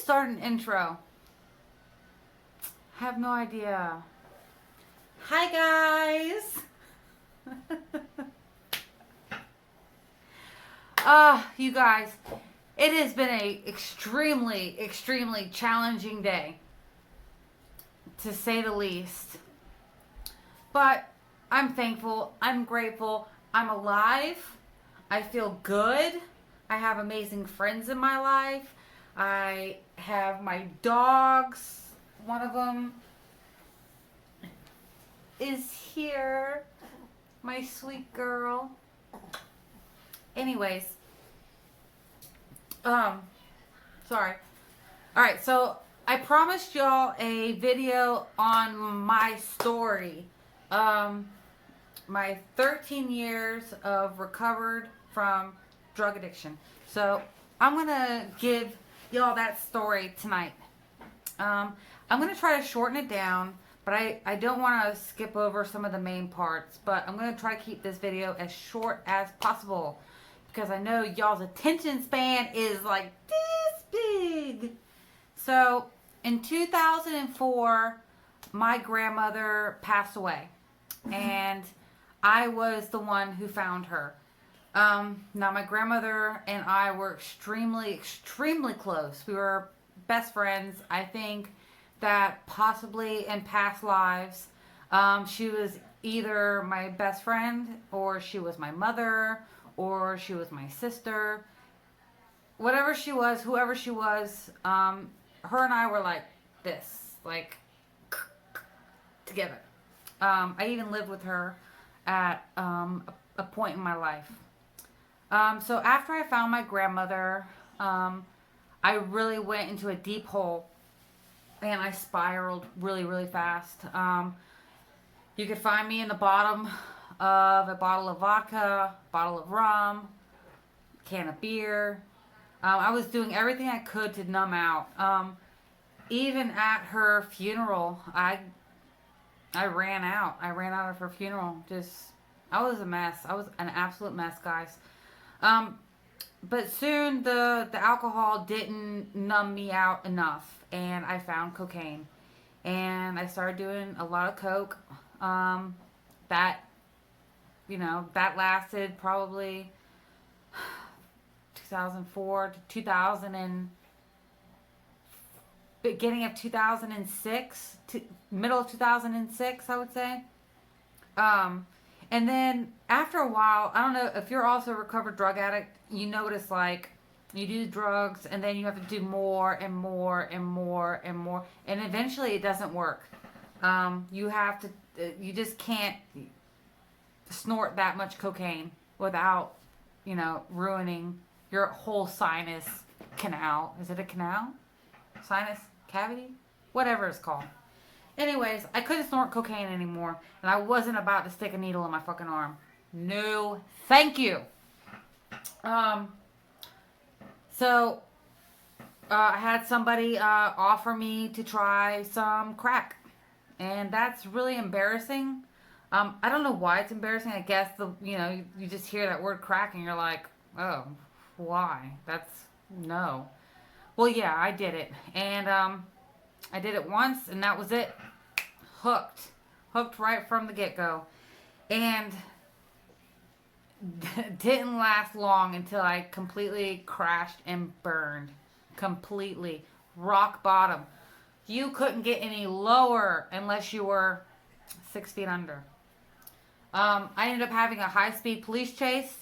start an intro? I have no idea. Hi guys. You guys, it has been a extremely challenging day, to say the least. But I'm thankful. I'm grateful. I'm alive. I feel good. I have amazing friends in my life. I have my dogs. One of them is here. My sweet girl. Anyways, sorry. All right, so I promised y'all a video on my story. My 13 years of recovered from drug addiction. So I'm gonna give y'all that story tonight. I'm gonna try to shorten it down, but I don't want to skip over some of the main parts. But I'm gonna try to keep this video as short as possible because I know y'all's attention span is like this big. So in 2004, my grandmother passed away, and I was the one who found her. Now, my grandmother and I were extremely close. We were best friends. I think that possibly in past lives, she was either my best friend, or she was my mother, or she was my sister. Whatever she was, whoever she was, her and I were like this, like together. I even lived with her at a point in my life. So after I found my grandmother, I really went into a deep hole, and I spiraled really fast. You could find me in the bottom of a bottle of vodka, bottle of rum, can of beer. I was doing everything I could to numb out. Even at her funeral, I ran out. I ran out of her funeral. I was a mess. I was an absolute mess, guys. But soon the alcohol didn't numb me out enough, and I found cocaine, and I started doing a lot of coke. That that lasted probably 2004 to 2000 and beginning of 2006 to middle of 2006, I would say. And then after a while, I don't know if you're also a recovered drug addict, you notice like you do drugs and then you have to do more and more and more and more, and eventually it doesn't work. You just can't snort that much cocaine without, ruining your whole sinus canal. Is it a canal? Sinus cavity? Whatever it's called. Anyways, I couldn't snort cocaine anymore, and I wasn't about to stick a needle in my fucking arm. No, thank you. So I had somebody offer me to try some crack, and that's really embarrassing. I don't know why it's embarrassing. I guess you just hear that word crack and you're like, oh, why? No. Well, yeah, I did it, and I did it once, and that was it. Hooked right from the get-go, and didn't last long until I completely crashed and burned. Completely. Rock bottom. You couldn't get any lower unless you were 6 feet under. I ended up having a high-speed police chase,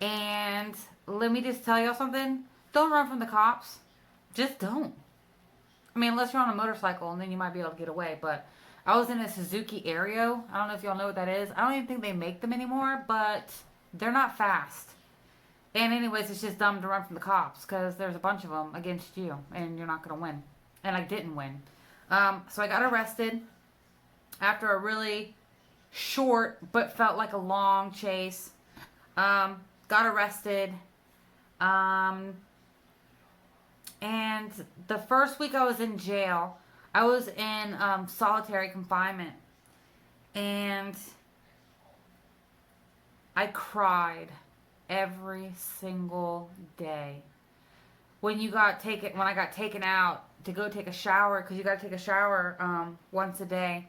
and let me just tell y'all something. Don't run from the cops. Just don't. I mean, unless you're on a motorcycle, and then you might be able to get away. But I was in a Suzuki Aero. I don't know if y'all know what that is. I don't even think they make them anymore, but they're not fast. And anyways, it's just dumb to run from the cops because there's a bunch of them against you, and you're not going to win. And I didn't win. So I got arrested after a really short but felt like a long chase. Got arrested. And the first week I was in jail, I was in solitary confinement. And I cried every single day. when I got taken out to go take a shower, because you got to take a shower once a day,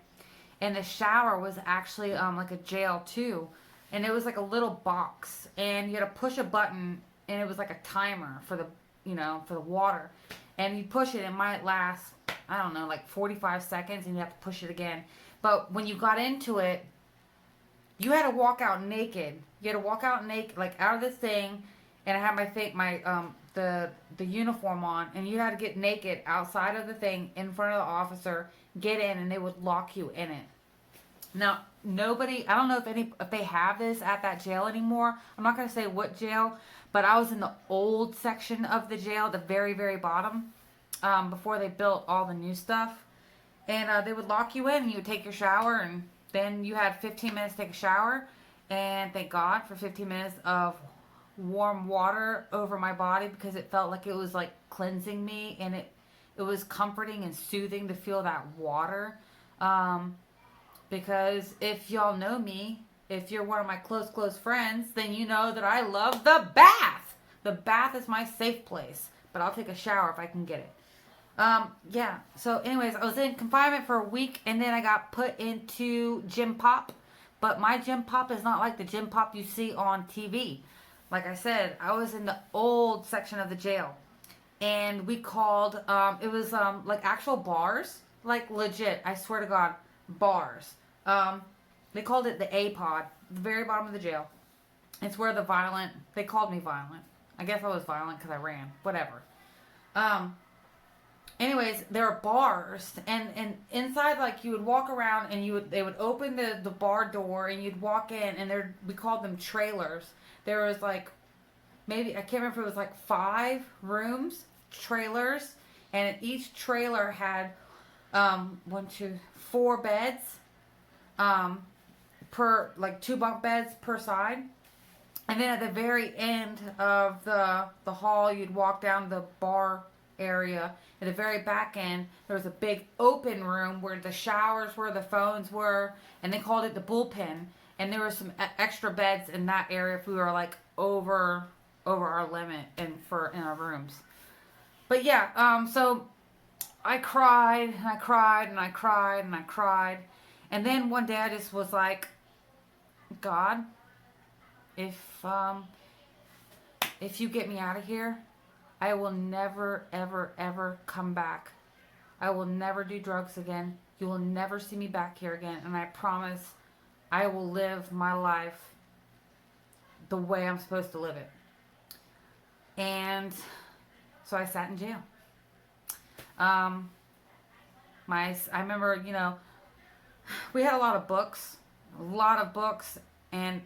and the shower was actually like a jail too, and it was like a little box, and you had to push a button, and it was like a timer for the for the water, and you push it, it might last, I don't know, like 45 seconds, and you have to push it again. But when you got into it, you had to walk out naked. You had to walk out naked, like out of this thing, and I had the uniform on, and you had to get naked outside of the thing in front of the officer, get in, and they would lock you in it. Now, nobody, I don't know if they have this at that jail anymore. I'm not gonna say what jail, but I was in the old section of the jail, the very very bottom, before they built all the new stuff, and they would lock you in, and you would take your shower, and then you had 15 minutes to take a shower, and thank God for 15 minutes of warm water over my body, because it felt like it was like cleansing me, and it was comforting and soothing to feel that water. Because if y'all know me, if you're one of my close friends, then you know that I love the bath. The bath is my safe place, but I'll take a shower if I can get it. Yeah. So, anyways, I was in confinement for a week, and then I got put into Gym Pop. But my Gym Pop is not like the Gym Pop you see on TV. Like I said, I was in the old section of the jail, and we called. It was like actual bars, like legit. I swear to God, bars. They called it the A pod, the very bottom of the jail. It's where they called me violent. I guess I was violent because I ran. Whatever. Anyways, there are bars, and inside, like, you would walk around, and they would open the bar door, and you'd walk in, and we called them trailers. There was like, maybe, I can't remember if it was like 5 rooms, trailers, and each trailer had 4 beds, per, like, 2 bunk beds per side. And then at the very end of the hall, you'd walk down the bar area. At the very back end, there was a big open room where the showers were, the phones were, and they called it the bullpen. And there were some extra beds in that area if we were like over our limit in our rooms. But yeah, so I cried and I cried and I cried and I cried, and then one day I just was like, God, if you get me out of here, I will never, ever, ever come back. I will never do drugs again. You will never see me back here again. And I promise I will live my life the way I'm supposed to live it. And so I sat in jail. I remember, we had a lot of books, and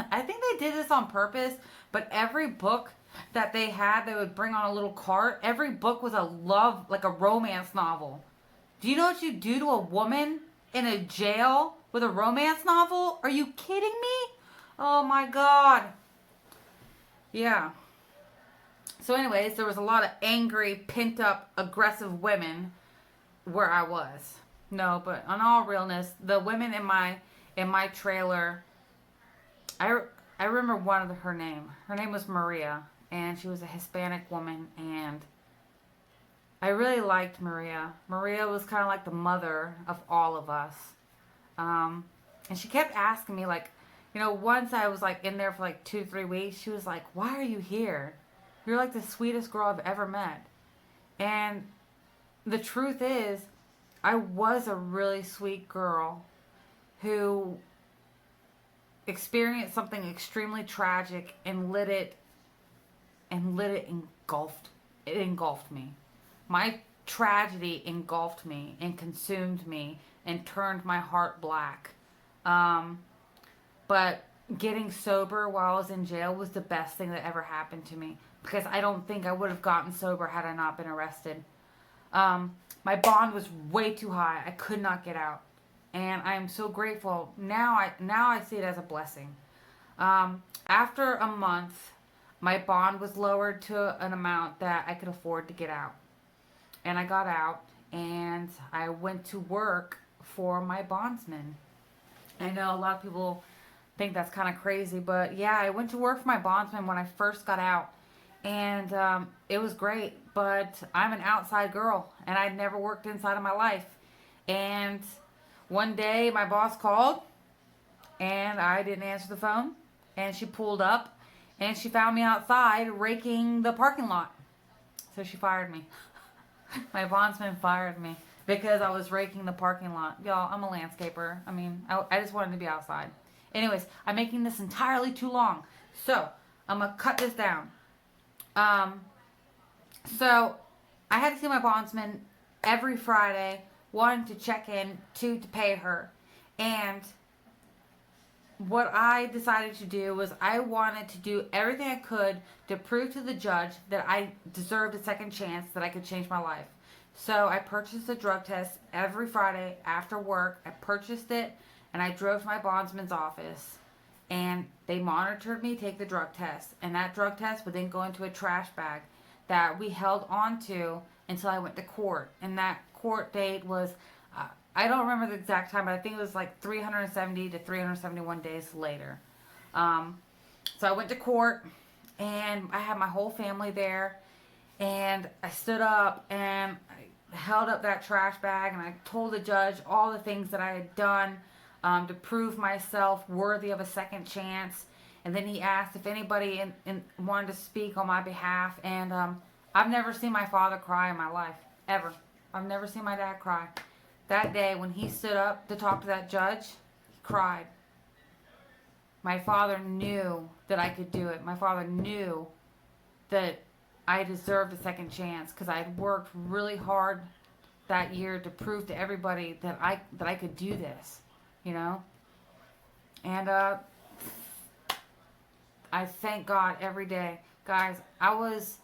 I think they did this on purpose, but every book that they would bring on a little cart. Every book was like a romance novel. Do you know what you do to a woman in a jail with a romance novel? Are you kidding me? Oh my God. Yeah. So anyways, there was a lot of angry, pent up, aggressive women where I was. No, but on all realness, the women in my trailer, I remember her name. Her name was Maria. And she was a Hispanic woman, and I really liked Maria. Maria was kind of like the mother of all of us. And she kept asking me, like, once I was like in there for like 2-3 weeks, she was like, "Why are you here? You're like the sweetest girl I've ever met." And the truth is, I was a really sweet girl who experienced something extremely tragic and engulfed me. My tragedy engulfed me and consumed me and turned my heart black. But getting sober while I was in jail was the best thing that ever happened to me, because I don't think I would have gotten sober had I not been arrested. My bond was way too high. I could not get out. And I am so grateful. Now I see it as a blessing. After a month, my bond was lowered to an amount that I could afford to get out. And I got out, and I went to work for my bondsman. I know a lot of people think that's kind of crazy, but yeah, I went to work for my bondsman when I first got out. And it was great. But I'm an outside girl, and I'd never worked inside of my life. And one day my boss called, and I didn't answer the phone. And she pulled up, and she found me outside raking the parking lot. So she fired me. My bondsman fired me because I was raking the parking lot. Y'all, I'm a landscaper. I mean, I just wanted to be outside. Anyways, I'm making this entirely too long. So, I'm going to cut this down. So, I had to see my bondsman every Friday. One, to check in. Two, to pay her. And what I decided to do was I wanted to do everything I could to prove to the judge that I deserved a second chance, that I could change my life. So I purchased a drug test every Friday after work. I purchased it and I drove to my bondsman's office, and they monitored me take the drug test. And that drug test would then go into a trash bag that we held on to until I went to court. And that court date was I don't remember the exact time, but I think it was like 370 to 371 days later. So I went to court, and I had my whole family there, and I stood up and I held up that trash bag, and I told the judge all the things that I had done to prove myself worthy of a second chance. And then he asked if anybody wanted to speak on my behalf, and I've never seen my father cry in my life, ever. I've never seen my dad cry. That day, when he stood up to talk to that judge, he cried. My father knew that I could do it. My father knew that I deserved a second chance because I had worked really hard that year to prove to everybody that I could do this, you know. And I thank God every day, guys. I was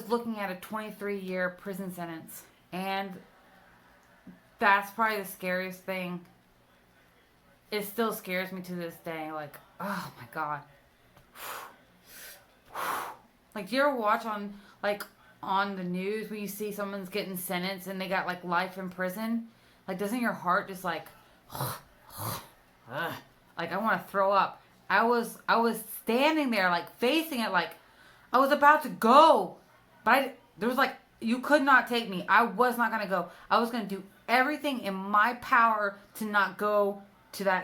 looking at a 23-year prison sentence, and that's probably the scariest thing. It still scares me to this day. Like, oh my God. Like, do you ever watch on the news when you see someone's getting sentenced and they got like life in prison? Like, doesn't your heart just like I want to throw up. I was standing there like facing it, like I was about to go, but there was like, you could not take me. I was not gonna go. I was gonna do everything in my power to not go to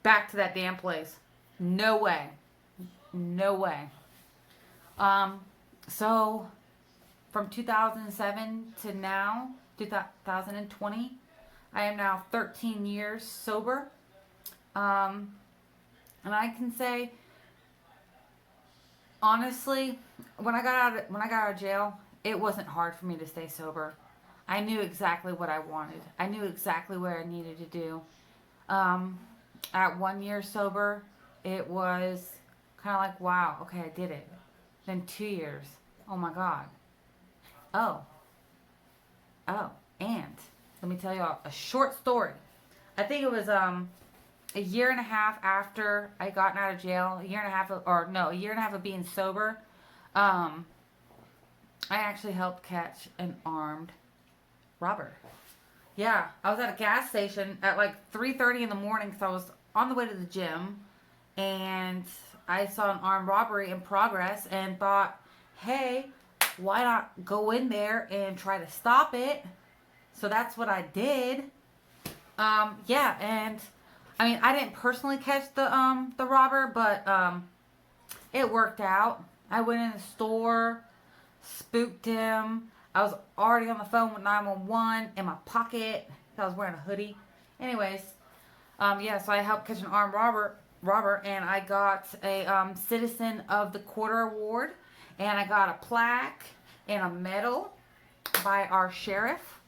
back to that damn place. No way. No way. So from 2007 to now, 2020, I am now 13 years sober. And I can say, honestly, when I got out of jail, it wasn't hard for me to stay sober. I knew exactly what I wanted. I knew exactly what I needed to do. At 1 year sober, it was kind of like, wow, okay, I did it. Then 2 years, oh my God. Oh, and let me tell you all a short story. I think it was a year and a half after I gotten out of jail, a year and a half of being sober. I actually helped catch an armed robber. Yeah, I was at a gas station at like 3:30 in the morning because I was on the way to the gym, and I saw an armed robbery in progress and thought, hey, why not go in there and try to stop it? So that's what I did. Yeah, and I mean, I didn't personally catch the robber, but it worked out. I went in the store, spooked him. I was already on the phone with 911 in my pocket. I was wearing a hoodie. Anyways, so I helped catch an armed robber, and I got a Citizen of the Quarter award, and I got a plaque and a medal by our sheriff.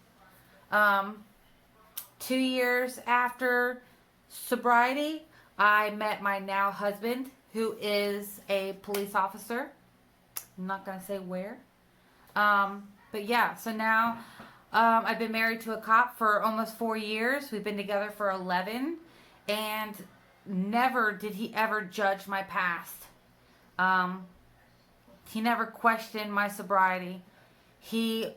2 years after sobriety, I met my now husband, who is a police officer. I'm not going to say where. But yeah, so now I've been married to a cop for almost 4 years. We've been together for 11. And never did he ever judge my past. He never questioned my sobriety. He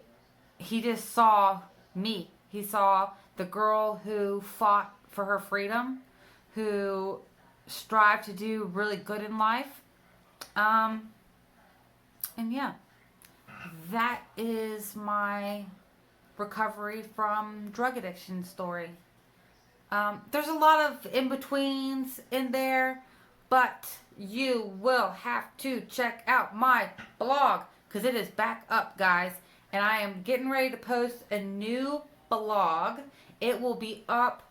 just saw me. He saw the girl who fought for her freedom, who strived to do really good in life. And yeah, that is my recovery from drug addiction story. There's a lot of in-betweens in there, but you will have to check out my blog because it is back up, guys. And I am getting ready to post a new blog. It will be up.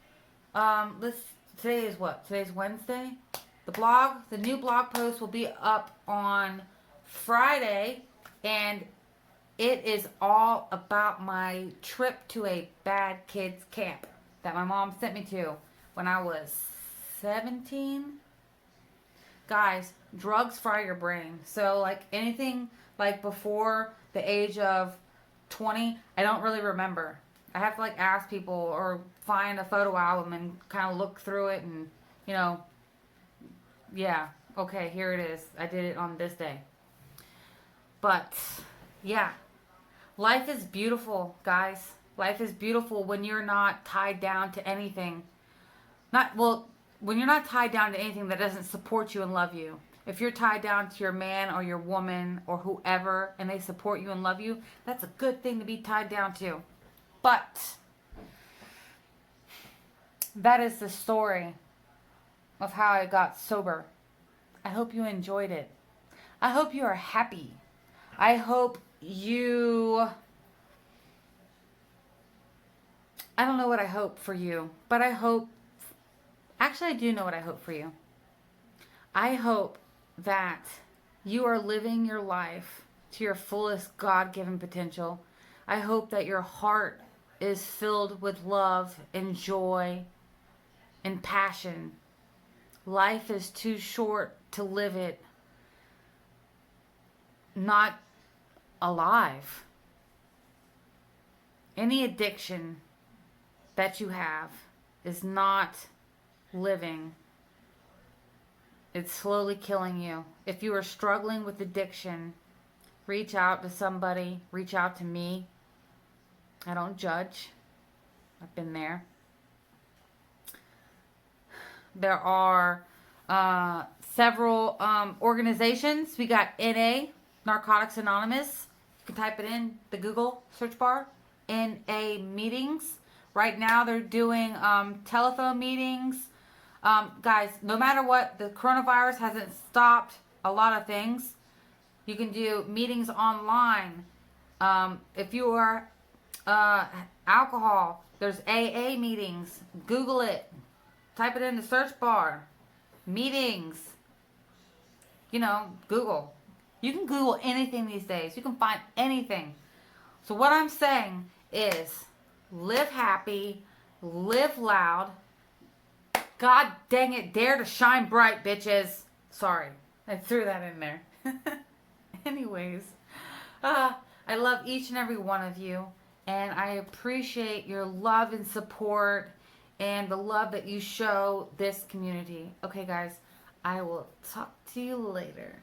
Today is what? Today's Wednesday. The new blog post will be up on Friday, and it is all about my trip to a bad kids camp that my mom sent me to when I was 17. Guys, drugs fry your brain. So, like, anything like before the age of 20, I don't really remember. I have to, like, ask people or find a photo album and kind of look through it and, yeah, okay, here it is. I did it on this day. But, yeah, life is beautiful, guys. Life is beautiful when you're not tied down to anything. When you're not tied down to anything that doesn't support you and love you. If you're tied down to your man or your woman or whoever and they support you and love you, that's a good thing to be tied down to. But that is the story of how I got sober. I hope you enjoyed it. I hope you are happy. I hope you... I don't know what I hope for you, but I hope... Actually, I do know what I hope for you. I hope that you are living your life to your fullest God-given potential. I hope that your heart is filled with love and joy and passion. Life is too short to live it not alive. Any addiction that you have is not living. It's slowly killing you. If you are struggling with addiction, reach out to somebody. Reach out to me. I don't judge. I've been there. There are several organizations. We got NA, Narcotics Anonymous. You can type it in the Google search bar. NA meetings. Right now they're doing telephone meetings. Guys, no matter what, the coronavirus hasn't stopped a lot of things. You can do meetings online. If you are alcohol, there's AA meetings. Google it. Type it in the search bar. Meetings. Google. You can Google anything these days. You can find anything. So what I'm saying is live happy, live loud. God dang it, dare to shine bright, bitches. Sorry, I threw that in there. Anyways, I love each and every one of you, and I appreciate your love and support and the love that you show this community. Okay, guys, I will talk to you later.